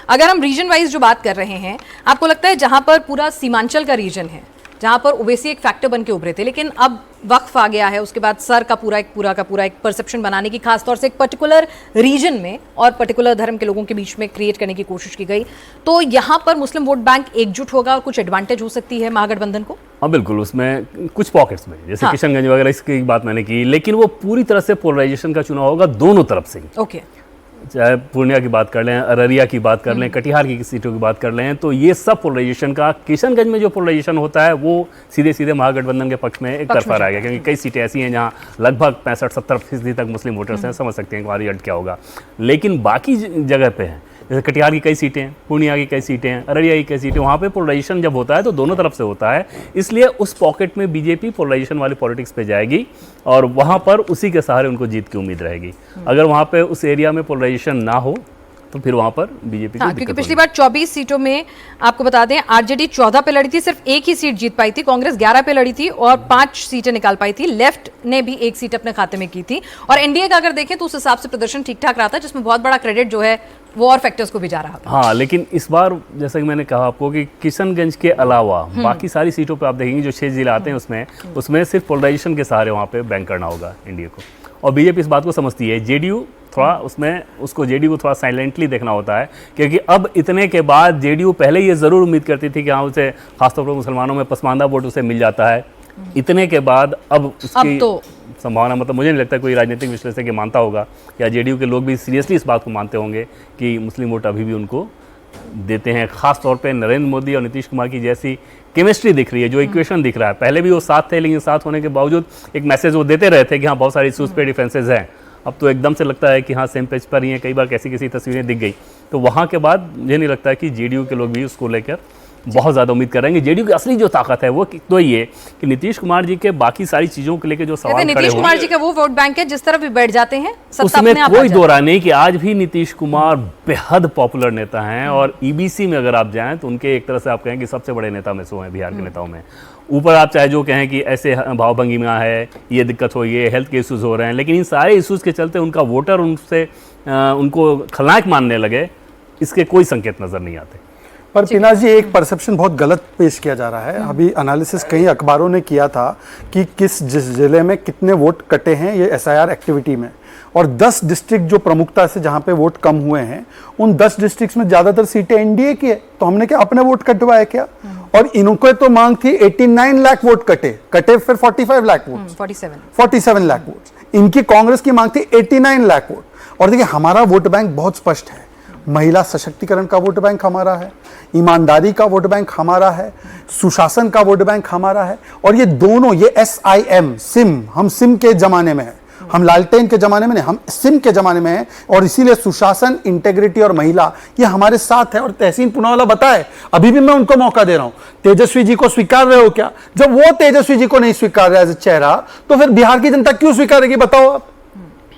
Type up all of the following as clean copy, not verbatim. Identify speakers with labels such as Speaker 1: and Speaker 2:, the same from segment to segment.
Speaker 1: अगर हम region wise जो बात कर रहे हैं, आपको लगता है जहां पर पूरा सीमांचल का रीजन है, जहां पर ओवैसी एक फैक्टर बन के उभरे थे, लेकिन अब वक्फ आ गया है, उसके बाद सर का पूरा एक परसेप्शन बनाने की, खासतौर से एक पर्टिकुलर रीजन में और पर्टिकुलर धर्म के लोगों के बीच में क्रिएट करने की कोशिश की गई, तो यहां पर मुस्लिम वोट बैंक एकजुट होगा और कुछ एडवांटेज हो सकती है महागठबंधन को?
Speaker 2: हाँ बिल्कुल, उसमें कुछ पॉकेट्स में जैसे किशनगंज वगैरह इसकी बात मैंने की, लेकिन वो पूरी तरह से पोलराइजेशन का चुनाव होगा दोनों तरफ से।
Speaker 1: ओके,
Speaker 2: चाहे पूर्णिया की बात कर लें, अररिया की बात कर लें, कटिहार की सीटों की बात कर लें, तो ये सब पोलराइजेशन का, किशनगंज में जो पोलराइजेशन होता है वो सीधे सीधे महागठबंधन के पक्ष में एक तरफा रहेगा, क्योंकि कई सीटें ऐसी हैं जहां लगभग 65-70% तक मुस्लिम वोटर्स हैं, समझ सकते हैं कि रिजल्ट क्या होगा। लेकिन बाकी जगह पे हैं, जैसे कटिहार की कई सीटें हैं, पूर्णिया की कई सीटें हैं, अररिया की कई सीटें, वहाँ पे पोलराइजेशन जब होता है तो दोनों तरफ से होता है, इसलिए उस पॉकेट में बीजेपी पोलराइजेशन वाली पॉलिटिक्स पे जाएगी और वहाँ पर उसी के सहारे उनको जीत की उम्मीद रहेगी। अगर वहाँ पे उस एरिया में पोलराइजेशन ना हो तो फिर वहाँ पर बीजेपी को
Speaker 1: क्योंकि पिछली बार 24 सीटों में आपको बता दें आरजेडी 14 पे लड़ी थी, सिर्फ एक ही सीट जीत पाई थी, कांग्रेस 11 पे लड़ी थी और 5 सीटें निकाल पाई थी, लेफ्ट ने भी एक सीट अपने खाते में की थी, और एनडीए का अगर देखें तो उस हिसाब से प्रदर्शन ठीक ठाक रहा था, जिसमें बहुत बड़ा क्रेडिट जो है वो और फैक्टर्स को भी जा रहा था।
Speaker 2: हाँ, लेकिन इस बार जैसा कि मैंने कहा आपको कि किशनगंज के अलावा बाकी सारी सीटों पे आप देखेंगे जो 6 जिले आते हैं उसमें सिर्फ पोलराइजेशन के सहारे वहाँ पे बैंक करना होगा इंडिया को, और बीजेपी इस बात को समझती है। जेडीयू थोड़ा जेडीयू को थोड़ा साइलेंटली देखना होता है, क्योंकि अब इतने के बाद जेडीयू पहले ये ज़रूर उम्मीद करती थी कि हाँ उसे खासतौर पर मुसलमानों में पसमानदा वोट उसे मिल जाता है, इतने के बाद अब उसकी संभावना, मतलब मुझे नहीं लगता कोई राजनीतिक विश्लेषक ये मानता होगा, या जेडीयू के लोग भी सीरियसली इस बात को मानते होंगे कि मुस्लिम वोट अभी भी उनको देते हैं। खास तौर पे नरेंद्र मोदी और नीतीश कुमार की जैसी केमिस्ट्री दिख रही है, जो इक्वेशन दिख रहा है, पहले भी वो साथ थे लेकिन साथ होने के बावजूद एक मैसेज वो देते रहे थे कि हाँ बहुत सारे इशूज़ पे डिफरेंसेज हैं, अब तो एकदम से लगता है कि हाँ सेम पेज पर ही हैं, कई बार कैसी तस्वीरें दिख गई, तो वहाँ के बाद मुझे नहीं लगता कि जेडीयू के लोग भी उसको लेकर बहुत ज़्यादा उम्मीद करेंगे। जेडीयू की असली जो ताकत है वो तो ये कि नीतीश कुमार जी के बाकी सारी चीज़ों को लेकर जो सवाल खड़े
Speaker 1: नीतीश कुमार जी का वो वोट बैंक है जिस तरफ भी बैठ जाते हैं
Speaker 2: उसमें कोई दो राय नहीं कि आज भी नीतीश कुमार बेहद पॉपुलर नेता हैं, और ईबीसी में अगर आप जाएं तो उनके एक तरह से आप कहें कि सबसे बड़े नेता में से हैं बिहार के नेताओं में। ऊपर आप चाहे जो कहें कि ऐसे भावभंगी में है, ये दिक्कत हो, ये हेल्थ के इश्यूज हो रहे हैं, लेकिन इन सारे इश्यूज के चलते उनका वोटर उनको खलनायक मानने लगे, इसके कोई संकेत नजर नहीं आते।
Speaker 3: पर पिनाज जी, एक परसेप्शन बहुत गलत पेश किया जा रहा है। अभी एनालिसिस कई अखबारों ने किया था कि जिस जिले में कितने वोट कटे हैं ये एसआईआर एक्टिविटी में, और 10 डिस्ट्रिक्ट जो प्रमुखता से जहां पे वोट कम हुए हैं उन 10 डिस्ट्रिक्ट्स में ज्यादातर सीटें एनडीए की है, तो हमने क्या अपने वोट कटवाए क्या? और इनको तो मांग थी 89 लाख वोट कटे फिर 45 लाख वोट, 47 लाख वोट, इनकी कांग्रेस की मांग थी 89 लाख वोट। और देखिए हमारा वोट बैंक बहुत स्पष्ट है, महिला सशक्तिकरण का वोट बैंक हमारा है, ईमानदारी का वोट बैंक हमारा है, सुशासन का वोट बैंक हमारा है, और ये दोनों, ये SIM सिम, हम सिम के जमाने में है, हम लालटेन के जमाने में नहीं, हम सिम के जमाने में है, और इसीलिए सुशासन, इंटेग्रिटी और महिला ये हमारे साथ है। और तहसीन पूनावाला बताए, अभी भी मैं उनको मौका दे रहा हूं, तेजस्वी जी को स्वीकार रहे हो क्या? जब वो तेजस्वी जी को नहीं स्वीकार रहा है चेहरा, तो फिर बिहार की जनता क्यों स्वीकारेगी बताओ आप?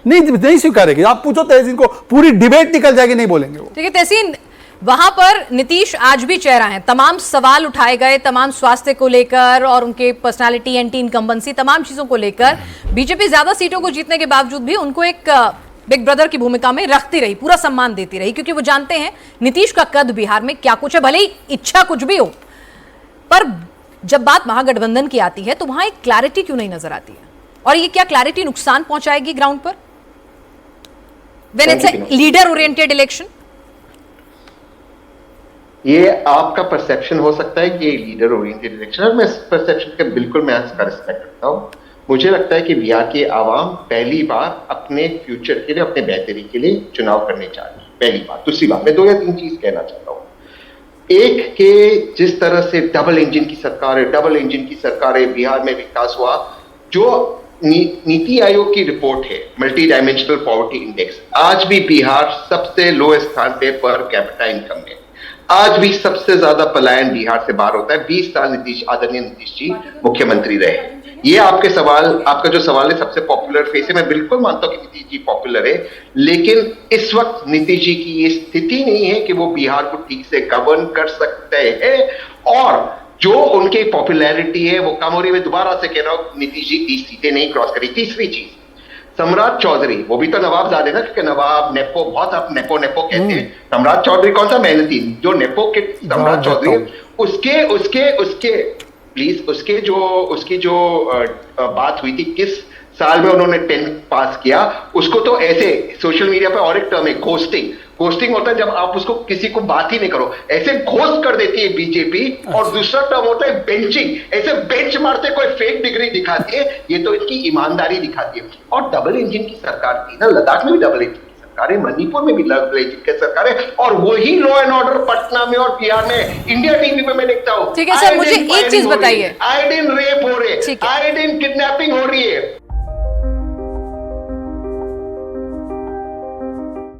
Speaker 3: नहीं स्वीकारेगी। आप पूछो तहसीन को, पूरी डिबेट निकल जाएगी, नहीं बोलेंगे वो।
Speaker 1: ठीक है तहसीन, वहां पर नीतीश आज भी चेहरा है, तमाम सवाल उठाए गए, तमाम स्वास्थ्य को लेकर और उनके पर्सनालिटी, एंटी इनकम्बेंसी, तमाम चीजों को लेकर बीजेपी ज्यादा सीटों को जीतने के बावजूद भी उनको एक बिग ब्रदर की भूमिका में रखती रही, पूरा सम्मान देती रही, क्योंकि वो जानते हैं नीतीश का कद बिहार में क्या कुछ है, भले ही इच्छा कुछ भी हो। पर जब बात महागठबंधन की आती है तो वहां एक क्लैरिटी क्यों नहीं नजर आती है, और ये क्या क्लैरिटी नुकसान पहुंचाएगी ग्राउंड पर when it's a leader oriented election?
Speaker 4: ये आपका परसेप्शन हो सकता है कि ये लीडर ओरिएंटेड इलेक्शन है, मैं इस परसेप्शन का बिल्कुल मैं इसका रिस्पेक्ट करता हूँ। मुझे लगता है कि बिहार की आवाम पहली बार अपने फ्यूचर के लिए, अपने बेहतरी के लिए चुनाव करने जा रही है, पहली बात। दूसरी बात, मैं 2 या 3 चीज कहना चाहता हूँ। एक के जिस तरह से डबल इंजन की सरकार है, बिहार में विकास हुआ, जो नीति आयोग की रिपोर्ट है मल्टी डायमेंशनल पॉवर्टी इंडेक्स, आज भी बिहार सबसे लोएस्ट स्थान पे पर कैपिटा इनकम में, आज भी सबसे ज्यादा पलायन बिहार से बाहर होता है। 20 साल आदरणीय नीतीश जी मुख्यमंत्री रहे। ये आपका जो सवाल है सबसे पॉपुलर फेस है, मैं बिल्कुल मानता हूं कि नीतीश जी पॉपुलर है, लेकिन इस वक्त नीतीश जी की ये स्थिति नहीं है कि वो बिहार को ठीक से गवर्न कर सकते हैं, और जो उनकी पॉपुलैरिटी है वो कम हो रही है। मैं दोबारा से कह रहा हूं, नीतीश जी 30 सीटें नहीं क्रॉस करी। तीसरी चीज, सम्राट चौधरी, वो भी तो नवाबजादे ना, क्योंकि नवाब नेपो, बहुत आप नेपो नेपो कहते हैं। सम्राट चौधरी कौन सा मेहनती, जो नेपो के सम्राट चौधरी, उसके उसके उसके प्लीज उसकी जो बात हुई थी, किस साल में उन्होंने 10th पास किया, उसको तो ऐसे सोशल मीडिया पे और एक टर्म है घोस्टिंग। घोस्टिंग होता है जब आप उसको किसी को बात ही नहीं करो, ऐसे घोस्ट कर देती है बीजेपी। और दूसरा टर्म होता है बेंचिंग, ऐसे बेंच मारते कोई फेक डिग्री दिखाती है, ये तो इनकी ईमानदारी दिखाती है। और डबल इंजन की सरकार थी ना, लद्दाख में भी डबल इंजन की सरकार है, मणिपुर में भी डबल इंजन की सरकार है, और वही लॉ एंड ऑर्डर पटना में और बिहार में इंडिया टीवी पे मैं देखता हूँ।
Speaker 1: ठीक है सर, मुझे एक चीज बताइए,
Speaker 4: आयोडीन रेप हो रहे, आयोडीन किडनैपिंग हो रही है,